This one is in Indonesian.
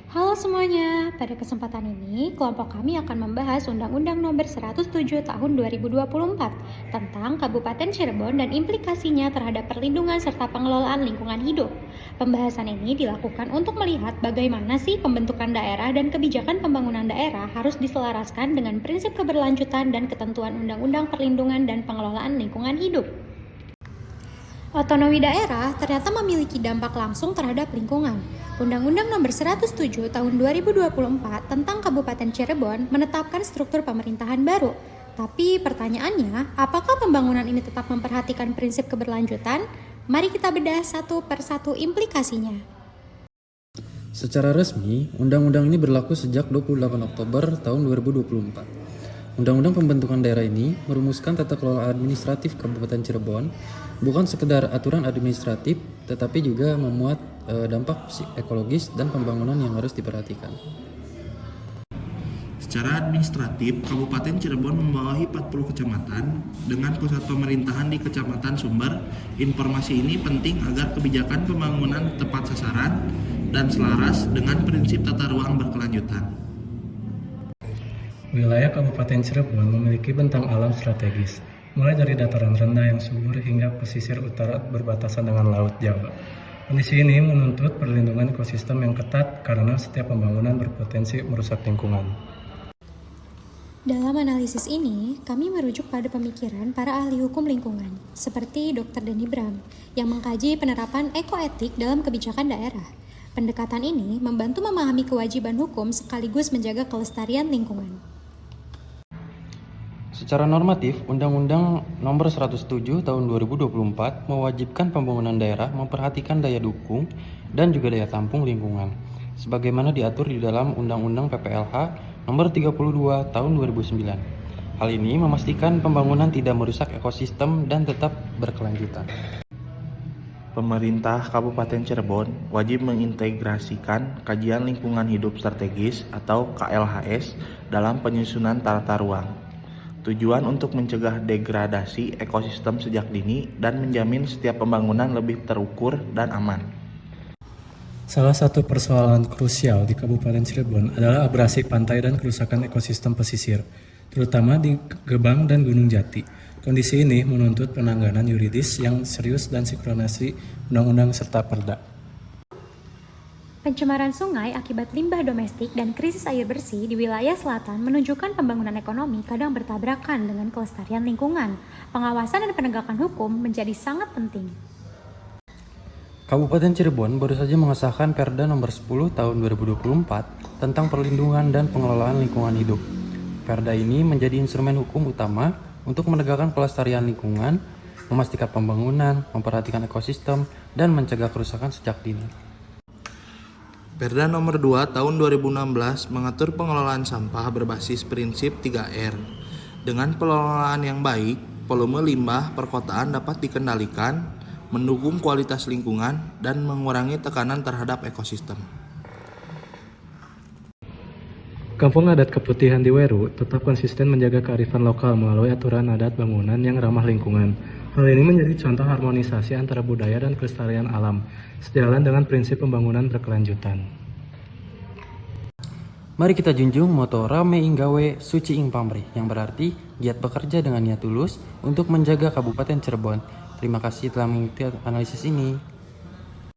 Halo semuanya, pada kesempatan ini kelompok kami akan membahas Undang-Undang Nomor 107 Tahun 2024 tentang Kabupaten Cirebon dan implikasinya terhadap perlindungan serta pengelolaan lingkungan hidup. Pembahasan ini dilakukan untuk melihat bagaimana sih pembentukan daerah dan kebijakan pembangunan daerah harus diselaraskan dengan prinsip keberlanjutan dan ketentuan Undang-Undang Perlindungan dan Pengelolaan Lingkungan Hidup. Otonomi daerah ternyata memiliki dampak langsung terhadap lingkungan. Undang-Undang Nomor 107 Tahun 2024 tentang Kabupaten Cirebon menetapkan struktur pemerintahan baru. Tapi pertanyaannya, apakah pembangunan ini tetap memperhatikan prinsip keberlanjutan? Mari kita bedah satu persatu implikasinya. Secara resmi, undang-undang ini berlaku sejak 28 Oktober tahun 2024. Undang-undang pembentukan daerah ini merumuskan tata kelola administratif Kabupaten Cirebon, bukan sekedar aturan administratif, tetapi juga memuat dampak ekologis dan pembangunan yang harus diperhatikan. Secara administratif, Kabupaten Cirebon membawahi 40 kecamatan dengan pusat pemerintahan di Kecamatan Sumber. Informasi ini penting agar kebijakan pembangunan tepat sasaran dan selaras dengan prinsip tata ruang berkelanjutan. Wilayah Kabupaten Cirebon memiliki bentang alam strategis, mulai dari dataran rendah yang subur hingga pesisir utara berbatasan dengan Laut Jawa. Kondisi ini menuntut perlindungan ekosistem yang ketat karena setiap pembangunan berpotensi merusak lingkungan. Dalam analisis ini, kami merujuk pada pemikiran para ahli hukum lingkungan, seperti Dr. Denny Bram, yang mengkaji penerapan ekoetik dalam kebijakan daerah. Pendekatan ini membantu memahami kewajiban hukum sekaligus menjaga kelestarian lingkungan. Secara normatif, Undang-Undang Nomor 107 Tahun 2024 mewajibkan pembangunan daerah memperhatikan daya dukung dan juga daya tampung lingkungan, sebagaimana diatur di dalam Undang-Undang PPLH Nomor 32 Tahun 2009. Hal ini memastikan pembangunan tidak merusak ekosistem dan tetap berkelanjutan. Pemerintah Kabupaten Cirebon wajib mengintegrasikan kajian lingkungan hidup strategis atau KLHS dalam penyusunan tata ruang. Tujuan untuk mencegah degradasi ekosistem sejak dini dan menjamin setiap pembangunan lebih terukur dan aman. Salah satu persoalan krusial di Kabupaten Cirebon adalah abrasi pantai dan kerusakan ekosistem pesisir, terutama di Gebang dan Gunung Jati. Kondisi ini menuntut penanganan yuridis yang serius dan sinkronisasi undang-undang serta perda. Pencemaran sungai akibat limbah domestik dan krisis air bersih di wilayah selatan menunjukkan pembangunan ekonomi kadang bertabrakan dengan kelestarian lingkungan. Pengawasan dan penegakan hukum menjadi sangat penting. Kabupaten Cirebon baru saja mengesahkan Perda Nomor 10 Tahun 2024 tentang perlindungan dan pengelolaan lingkungan hidup. Perda ini menjadi instrumen hukum utama untuk menegakkan kelestarian lingkungan, memastikan pembangunan, memperhatikan ekosistem, dan mencegah kerusakan sejak dini. Perda Nomor 2 Tahun 2016 mengatur pengelolaan sampah berbasis prinsip 3R. Dengan pengelolaan yang baik, volume limbah perkotaan dapat dikendalikan, mendukung kualitas lingkungan, dan mengurangi tekanan terhadap ekosistem. Kampung Adat Keputihan di Weru tetap konsisten menjaga kearifan lokal melalui aturan adat bangunan yang ramah lingkungan. Hal ini menjadi contoh harmonisasi antara budaya dan kelestarian alam, sejalan dengan prinsip pembangunan berkelanjutan. Mari kita junjung moto Rame Inggawe Suci Ing Pamrih, yang berarti giat bekerja dengan niat tulus untuk menjaga Kabupaten Cirebon. Terima kasih telah mengikuti analisis ini.